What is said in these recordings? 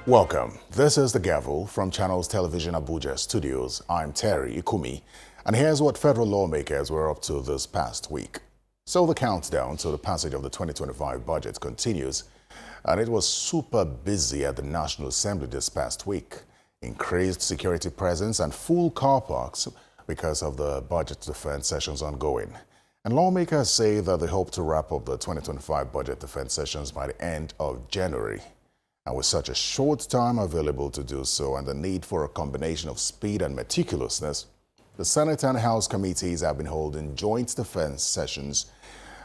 Welcome. This is the Gavel from Channels Television Abuja Studios. I'm Terry Ikumi, and here's what federal lawmakers were up to this past week. So the countdown to the passage of the 2025 budget continues, and it was super busy at the National Assembly this past week. Increased security presence and full car parks because of the budget defense sessions ongoing. And lawmakers say that they hope to wrap up the 2025 budget defense sessions by the end of January. And with such a short time available to do so and the need for a combination of speed and meticulousness, the Senate and House committees have been holding joint defense sessions.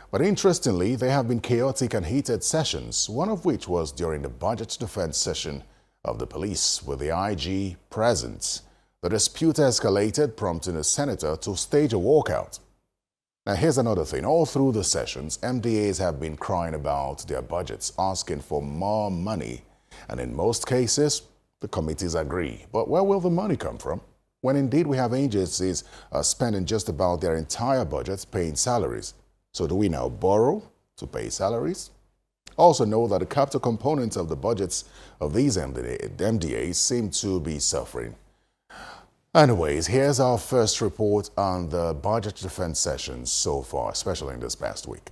But interestingly, they have been chaotic and heated sessions, one of which was during the budget defense session of the police with the IG present. The dispute escalated, prompting a senator to stage a walkout. Now, here's another thing. All through the sessions, MDAs have been crying about their budgets, asking for more money. And in most cases, the committees agree. But where will the money come from? When indeed we have agencies spending just about their entire budgets paying salaries. So do we now borrow to pay salaries? Also know that the capital components of the budgets of these MDAs seem to be suffering. Anyways, here's our first report on the budget defense sessions so far, especially in this past week.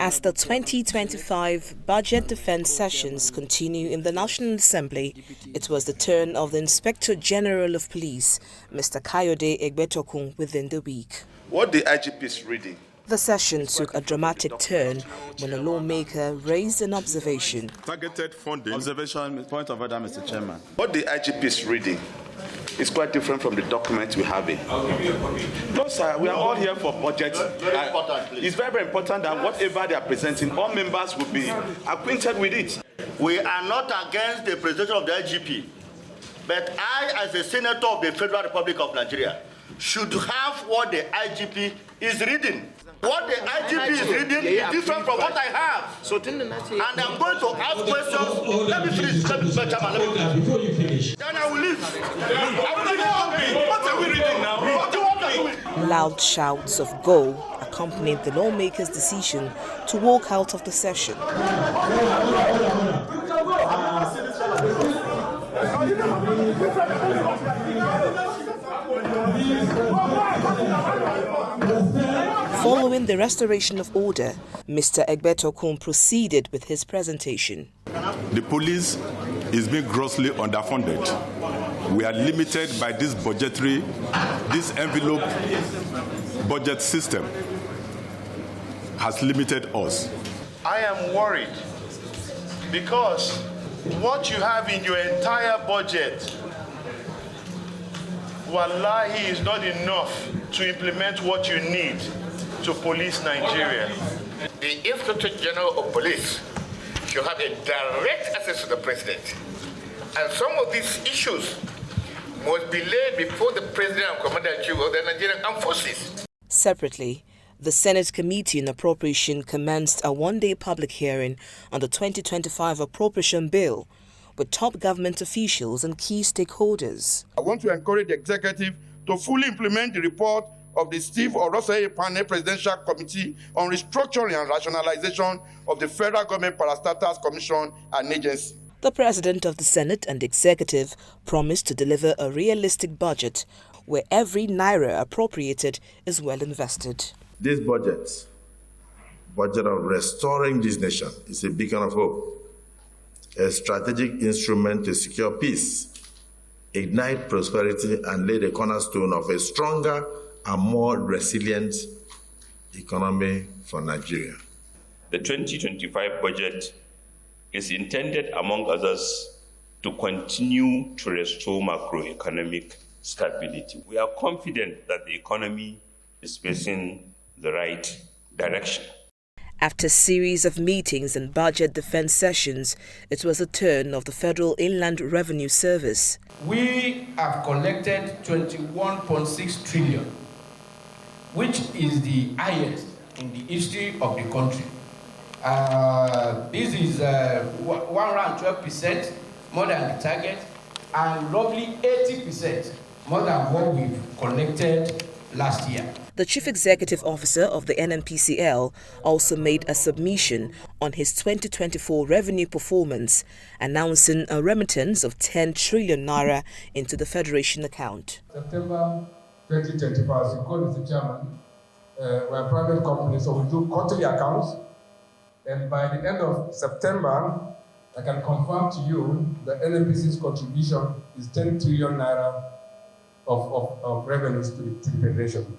As the 2025 budget defense sessions continue in the National Assembly, it was the turn of the Inspector General of Police, Mr. Kayode Egbetokun, within the week. What the IGP is reading. The session took a dramatic turn when a lawmaker raised an observation. Targeted funding. Observation, point of order, Mr. Chairman. What the IGP is reading is quite different from the document we have. No, sir, we are all here for budget. It's very, very important that whatever they are presenting, all members will be acquainted with it. We are not against the presentation of the IGP, but I, as a senator of the Federal Republic of Nigeria, should have what the IGP is reading. What the IGP is reading is different from what I have. And I'm going to ask questions. Let me finish. Before you finish. Then I will leave. What are we reading now? What are we doing? Loud shouts of "go" accompanied the lawmaker's decision to walk out of the session. Following the restoration of order, Mr. Egbetokun proceeded with his presentation. The police is being grossly underfunded. We are limited by this envelope budget system has limited us. I am worried because what you have in your entire budget, wallahi, is not enough to implement what you need to police Nigeria. The Inspector General of Police should have a direct access to the President. And some of these issues must be laid before the President and Commander-in-Chief of the Nigerian Armed Forces. Separately, the Senate Committee on Appropriation commenced a one-day public hearing on the 2025 appropriation bill with top government officials and key stakeholders. I want to encourage the executive to fully implement the report of the Steve Orosei Panel Presidential Committee on Restructuring and Rationalization of the Federal Government Parastatals Commission and Agency. The President of the Senate and the Executive promised to deliver a realistic budget where every naira appropriated is well invested. This budget of restoring this nation, is a beacon of hope, a strategic instrument to secure peace, ignite prosperity, and lay the cornerstone of a stronger and more resilient economy for Nigeria. The 2025 budget is intended, among others, to continue to restore macroeconomic stability. We are confident that the economy is facing the right direction. After a series of meetings and budget defense sessions, it was the turn of the Federal Inland Revenue Service. We have collected 21.6 trillion, which is the highest in the history of the country. This is 112% more than the target, and roughly 80% more than what we've collected last year. The Chief Executive Officer of the NNPCL also made a submission on his 2024 revenue performance, announcing a remittance of 10 trillion naira into the Federation account. September 2025, as you call Mr. Chairman, we're a private company, so we do quarterly accounts. And by the end of September, I can confirm to you that NNPC's contribution is 10 trillion naira of revenues to the Federation.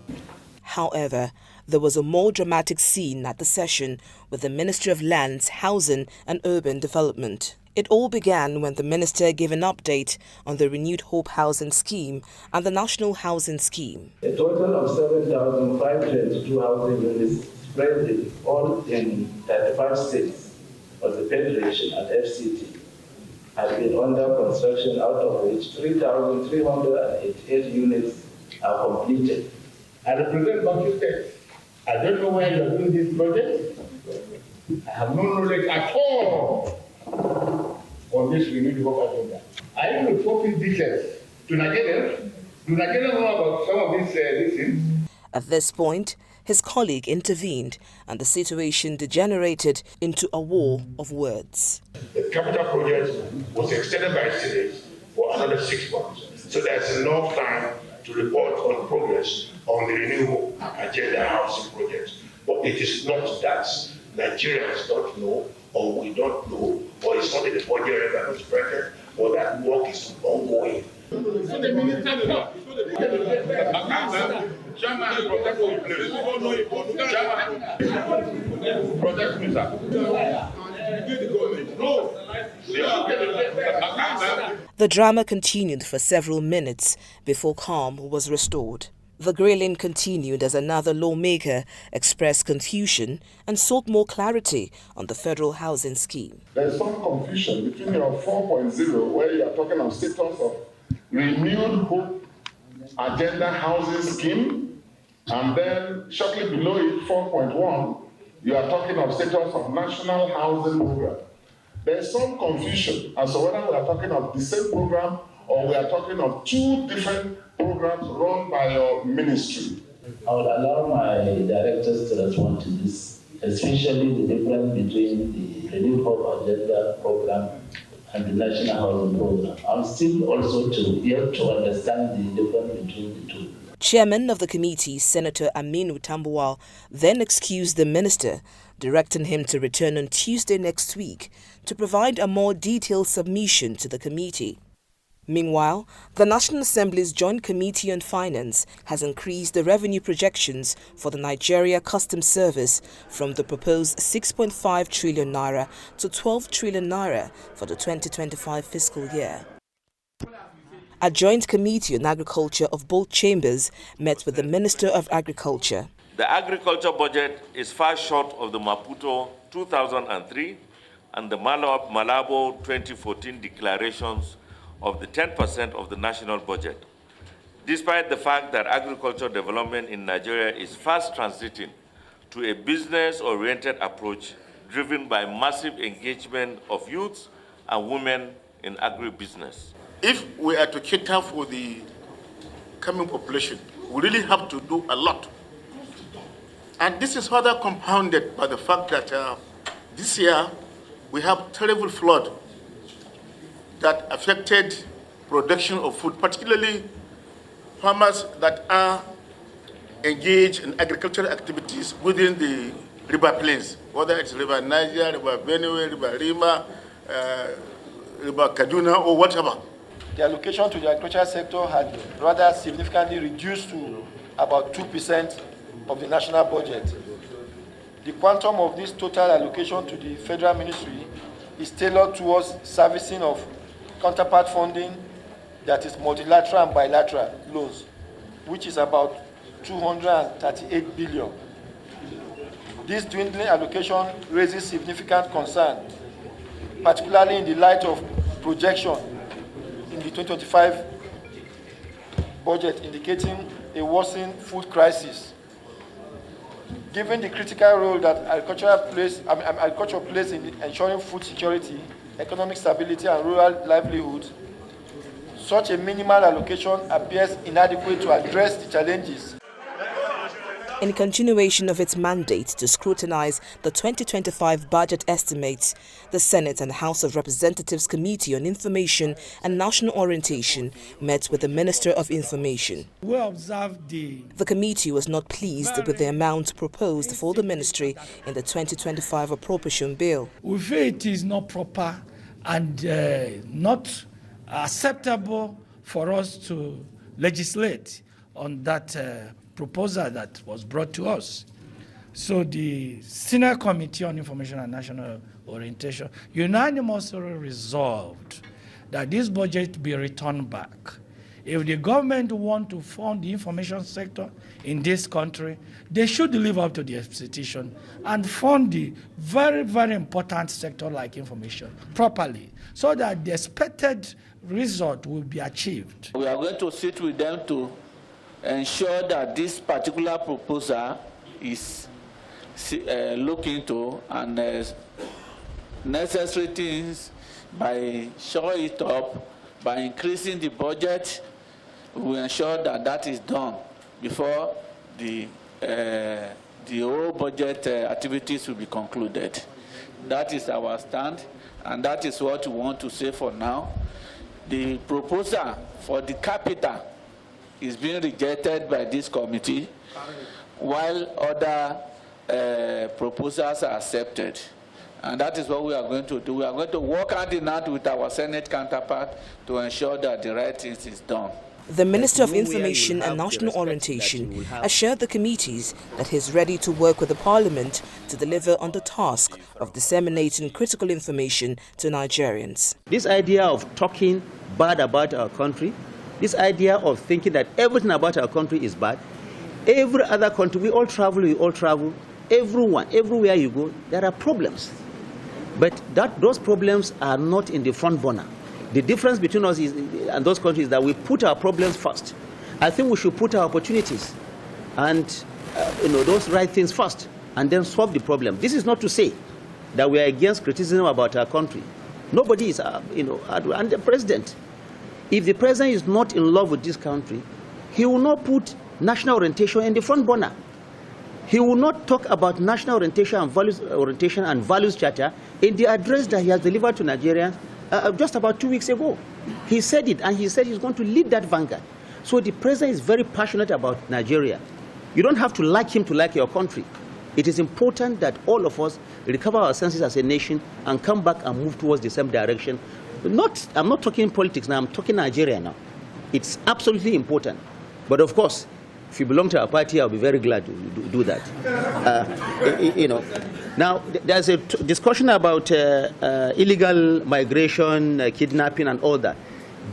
However, there was a more dramatic scene at the session with the Ministry of Lands, Housing and Urban Development. It all began when the minister gave an update on the renewed Hope Housing Scheme and the National Housing Scheme. A total of 7,522 housing units spread all in 35 states of the Federation and FCT have been under construction, out of which 3,388 units are completed. I represent Bantu State. I don't know where you are doing this project. I have no knowledge at all on this renewed hope agenda. I am reporting details to Nigerians. Do Nigerians know about some of these things? At this point, his colleague intervened and the situation degenerated into a war of words. The capital project was extended by cities for another 6 months. So there's enough time to report on progress on the renewable agenda housing project. But it is not that Nigerians don't know, or we don't know, or it's not in the budget that was printed, or that work is ongoing. The drama continued for several minutes before calm was restored. The grilling continued as another lawmaker expressed confusion and sought more clarity on the federal housing scheme. There is some confusion between your 4.0, where you are talking of status of renewed hope agenda housing scheme, and then shortly below it, 4.1, you are talking of status of national housing program. There is some confusion as to whether we are talking of the same program or we are talking of two different programs run by your ministry. I would allow my directors to respond to this, especially the difference between the renewed hope agenda program and the national housing program. I'm still also yet to understand the difference between the two. Chairman of the committee, Senator Aminu Tambuwal, then excused the minister, directing him to return on Tuesday next week to provide a more detailed submission to the committee. Meanwhile, the National Assembly's Joint Committee on Finance has increased the revenue projections for the Nigeria Customs Service from the proposed 6.5 trillion naira to 12 trillion naira for the 2025 fiscal year. A joint committee on agriculture of both chambers met with the Minister of Agriculture. The agriculture budget is far short of the Maputo 2003 and the Malabo 2014 declarations of the 10% of the national budget, despite the fact that agriculture development in Nigeria is fast transiting to a business-oriented approach driven by massive engagement of youths and women in agribusiness. If we are to cater for the coming population, we really have to do a lot. And this is further compounded by the fact that this year we have terrible flood that affected production of food, particularly farmers that are engaged in agricultural activities within the river plains, whether it's River Niger, River Benue, River Rima, River Kaduna, or whatever. The allocation to the agricultural sector had rather significantly reduced to about 2% of the national budget. The quantum of this total allocation to the federal ministry is tailored towards servicing of counterpart funding that is multilateral and bilateral loans, which is about 238 billion. This dwindling allocation raises significant concern, particularly in the light of projection in the 2025 budget indicating a worsening food crisis. Given the critical role that agriculture plays in ensuring food security, economic stability, and rural livelihood, such a minimal allocation appears inadequate to address the challenges. In continuation of its mandate to scrutinize the 2025 budget estimates, the Senate and House of Representatives Committee on Information and National Orientation met with the Minister of Information. We observed the committee was not pleased with the amount proposed for the ministry in the 2025 appropriation bill. We feel it is not proper and not acceptable for us to legislate on that proposal that was brought to us. So the Senate Committee on Information and National Orientation unanimously resolved that this budget be returned back. If the government want to fund the information sector in this country, they should live up to the expectation and fund the very, very important sector like information properly so that the expected result will be achieved. We are going to sit with them to ensure that this particular proposal is looked into and necessary things by shoring it up, by increasing the budget, we ensure that that is done before the whole budget activities will be concluded. That is our stand, and that is what we want to say for now. The proposal for the capital is being rejected by this committee, while other proposals are accepted. And that is what we are going to do. We are going to work hand in hand with our Senate counterpart to ensure that the right thing is done. The Minister of Information and National Orientation assured the committees that he is ready to work with the Parliament to deliver on the task of disseminating critical information to Nigerians. This idea of talking bad about our country, this idea of thinking that everything about our country is bad, every other country, we all travel, everyone, everywhere you go, there are problems. But those problems are not in the front burner. The difference between us and those countries is that we put our problems first. I think we should put our opportunities and those right things first and then solve the problem. This is not to say that we are against criticism about our country. Nobody is, and the president. If the president is not in love with this country, he will not put national orientation in the front burner. He will not talk about national orientation and values charter in the address that he has delivered to Nigerians just about 2 weeks ago. He said it, and he said he's going to lead that vanguard. So the president is very passionate about Nigeria. You don't have to like him to like your country. It is important that all of us recover our senses as a nation and come back and move towards the same direction. I'm not talking politics now, I'm talking Nigeria now. It's absolutely important. But of course, if you belong to our party, I'll be very glad to do that. Now, there's a discussion about illegal migration, kidnapping, and all that.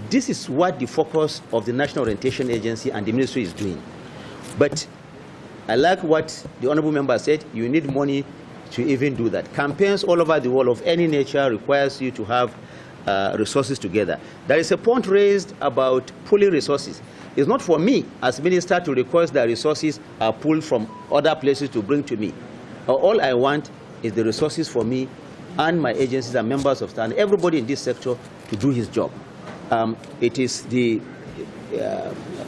This is what the focus of the National Orientation Agency and the ministry is doing. But I like what the honorable member said, you need money to even do that. Campaigns all over the world of any nature requires you to have resources together. There is a point raised about pooling resources. It's not for me as minister to request that resources are pulled from other places to bring to me. All I want is the resources for me and my agencies and members of staff, and everybody in this sector to do his job. It is the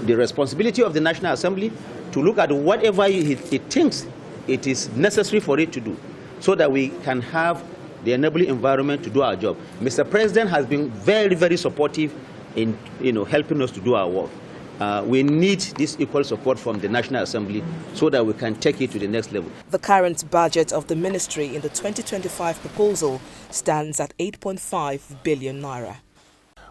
responsibility of the National Assembly to look at whatever it thinks it is necessary for it to do, so that we can have the enabling environment to do our job. Mr. President has been very, very supportive in helping us to do our work. We need this equal support from the National Assembly so that we can take it to the next level. The current budget of the ministry in the 2025 proposal stands at 8.5 billion naira.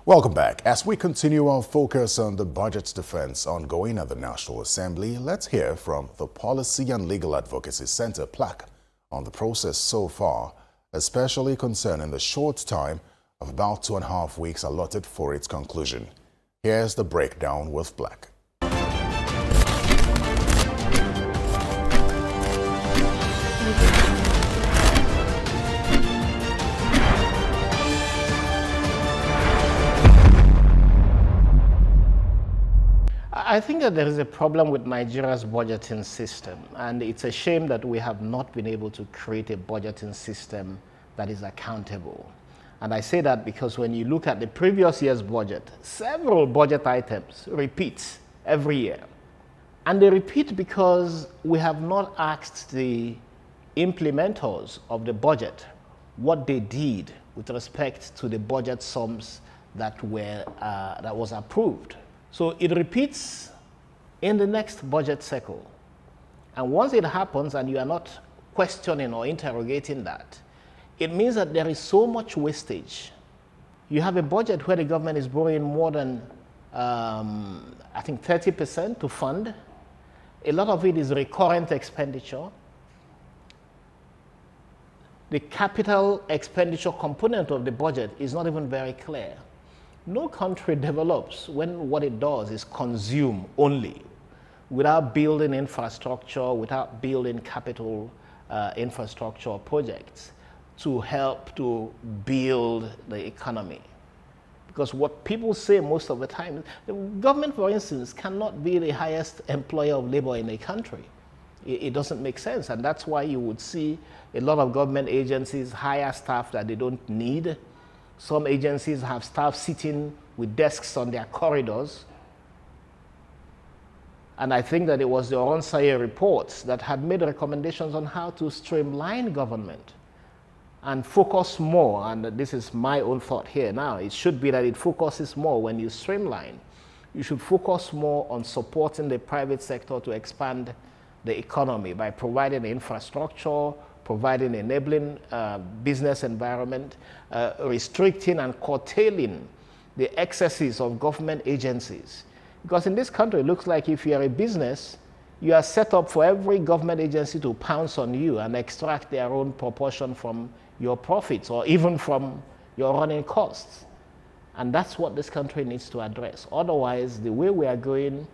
Welcome back. As we continue our focus on the budget's defense ongoing at the National Assembly, let's hear from the Policy and Legal Advocacy Center plaque on the process so far, especially concerning the short time of about 2.5 weeks allotted for its conclusion. Here's the breakdown with Black. I think that there is a problem with Nigeria's budgeting system, and it's a shame that we have not been able to create a budgeting system that is accountable. And I say that because when you look at the previous year's budget, several budget items repeat every year. And they repeat because we have not asked the implementers of the budget what they did with respect to the budget sums that was approved. So it repeats in the next budget cycle. And once it happens and you are not questioning or interrogating that, it means that there is so much wastage. You have a budget where the government is borrowing more than, I think, 30% to fund. A lot of it is recurrent expenditure. The capital expenditure component of the budget is not even very clear. No country develops when what it does is consume only, without building infrastructure, without building capital infrastructure projects to help to build the economy. Because what people say most of the time, the government, for instance, cannot be the highest employer of labor in a country. It doesn't make sense, and that's why you would see a lot of government agencies hire staff that they don't need. Some agencies have staff sitting with desks on their corridors. And I think that it was the Oronsaye reports that had made recommendations on how to streamline government and focus more, and this is my own thought here now, it should be that it focuses more when you streamline. You should focus more on supporting the private sector to expand the economy by providing infrastructure, providing enabling business environment, restricting and curtailing the excesses of government agencies. Because in this country, it looks like if you are a business, you are set up for every government agency to pounce on you and extract their own proportion from your profits or even from your running costs. And that's what this country needs to address. Otherwise, the way we are going,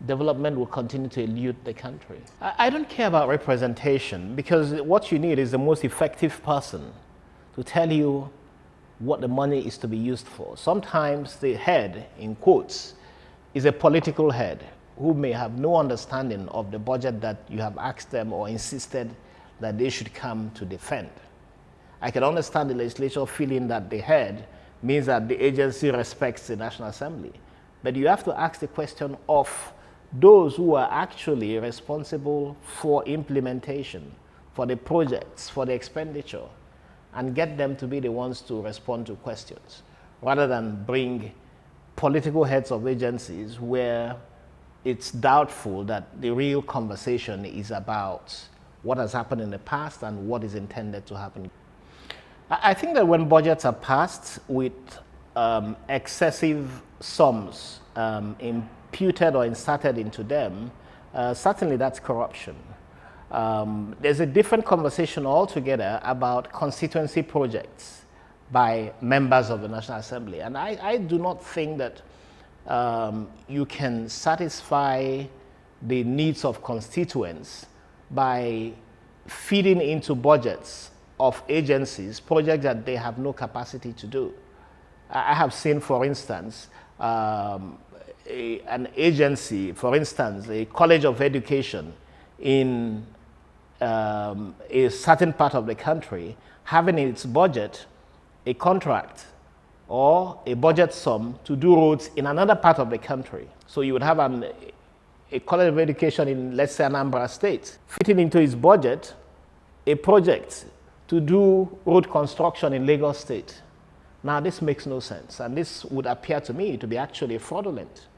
development will continue to elude the country. I don't care about representation, because what you need is the most effective person to tell you what the money is to be used for. Sometimes the head, in quotes, is a political head who may have no understanding of the budget that you have asked them or insisted that they should come to defend. I can understand the legislature feeling that the head means that the agency respects the National Assembly. But you have to ask the question of those who are actually responsible for implementation, for the projects, for the expenditure, and get them to be the ones to respond to questions, rather than bring political heads of agencies where it's doubtful that the real conversation is about what has happened in the past and what is intended to happen. I think that when budgets are passed with excessive sums imputed or inserted into them, certainly that's corruption. There's a different conversation altogether about constituency projects by members of the National Assembly. And I do not think that you can satisfy the needs of constituents by feeding into budgets of agencies projects that they have no capacity to do. I have seen, for instance, an agency, for instance, a college of education in a certain part of the country having in its budget a contract or a budget sum to do roads in another part of the country. So you would have a college of education in, let's say, Anambra State, fitting into its budget a project to do road construction in Lagos State. Now, this makes no sense, and this would appear to me to be actually fraudulent.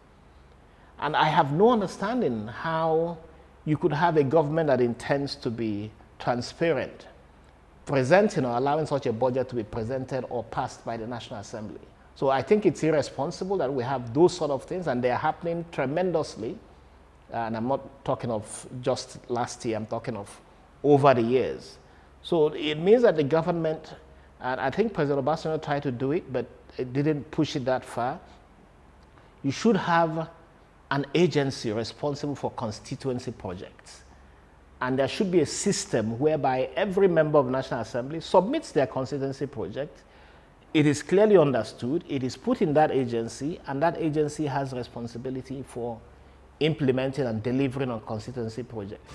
And I have no understanding how you could have a government that intends to be transparent, presenting or allowing such a budget to be presented or passed by the National Assembly. So I think it's irresponsible that we have those sort of things, and they are happening tremendously. And I'm not talking of just last year, I'm talking of over the years. So it means that the government, and I think President Obasanjo tried to do it, but it didn't push it that far. You should have an agency responsible for constituency projects. And there should be a system whereby every member of the National Assembly submits their constituency project. It is clearly understood, it is put in that agency, and that agency has responsibility for implementing and delivering on constituency projects.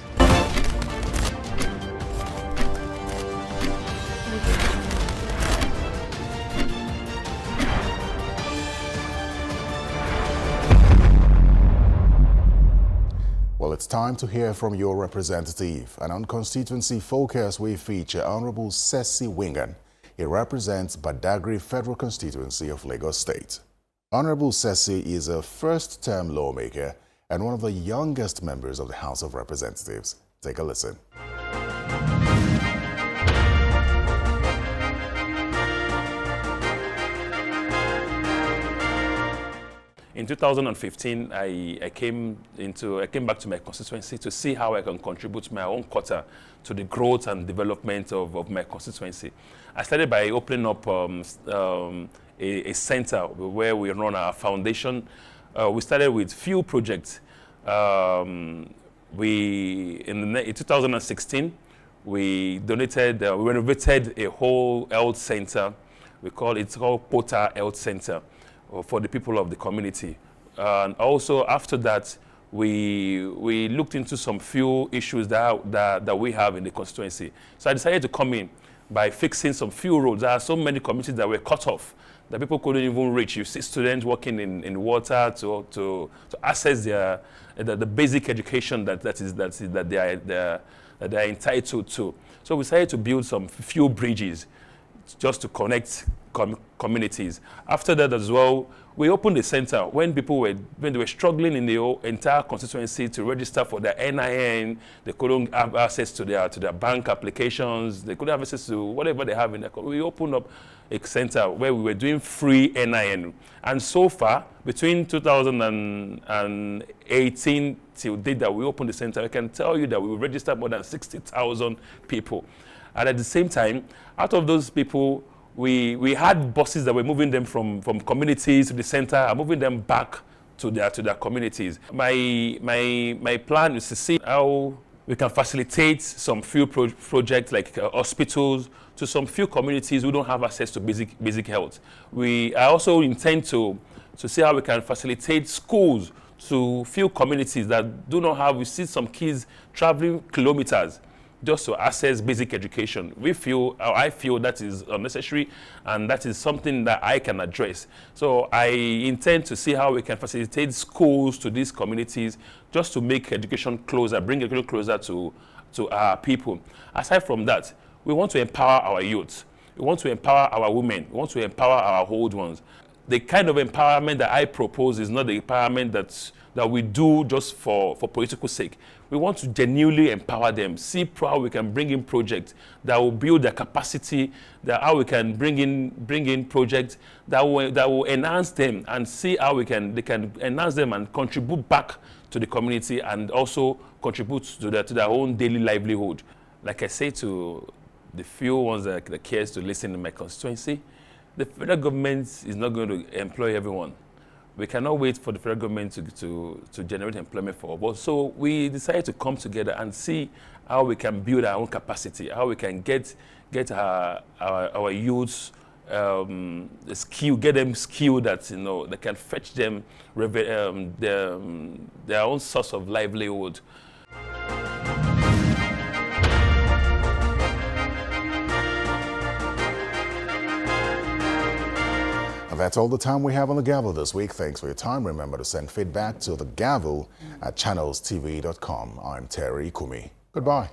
it's time to hear from your representative. And on Constituency Focus, we feature Honorable Sessi Wingan. He represents Badagry Federal Constituency of Lagos State. Honorable Sessi is a first-term lawmaker and one of the youngest members of the House of Representatives. Take a listen. In 2015, I came back to my constituency to see how I can contribute my own quota to the growth and development of my constituency. I started by opening up a center where we run our foundation. We started with few projects. In 2016, we renovated a whole health center. It's called Pota Health Center for the people of the community. And also after that, we looked into some few issues that we have in the constituency. So I decided to come in by fixing some few roads. There are so many communities that were cut off that people couldn't even reach. You see students working in water to access the basic education that they are entitled to. So we decided to build some few bridges just to connect communities. After that as well, we opened a center when they were struggling in the entire constituency to register for their NIN. They couldn't have access to their bank applications. They couldn't have access to whatever they have in their. We opened up a center where we were doing free NIN. And so far, between 2018 till date that we opened the center, I can tell you that we registered more than 60,000 people. And at the same time, out of those people, we had buses that were moving them from communities to the center and moving them back to their communities. My plan is to see how we can facilitate some few projects like hospitals to some few communities who don't have access to basic health. I also intend to see how we can facilitate schools to few communities that do not have. We see some kids traveling kilometers just to access basic education. I feel that is unnecessary, and that is something that I can address. So I intend to see how we can facilitate schools to these communities just to make education closer, bring education closer to our people. Aside from that, we want to empower our youth. We want to empower our women. We want to empower our old ones. The kind of empowerment that I propose is not the empowerment that we do just for political sake. We want to genuinely empower them, see how we can bring in projects that will build their capacity, how we can bring in projects that will enhance them, and see how they can enhance them and contribute back to the community and also contribute to their own daily livelihood. Like I say to the few ones that cares to listen in my constituency, the federal government is not going to employ everyone. We cannot wait for the federal government to generate employment for us. So we decided to come together and see how we can build our own capacity, how we can get our youths skill, get them skill that can fetch them their own source of livelihood. And that's all the time we have on the Gavel this week. Thanks for your time. Remember to send feedback to the Gavel at channelstv.com. I'm Terry Ikumi. Goodbye.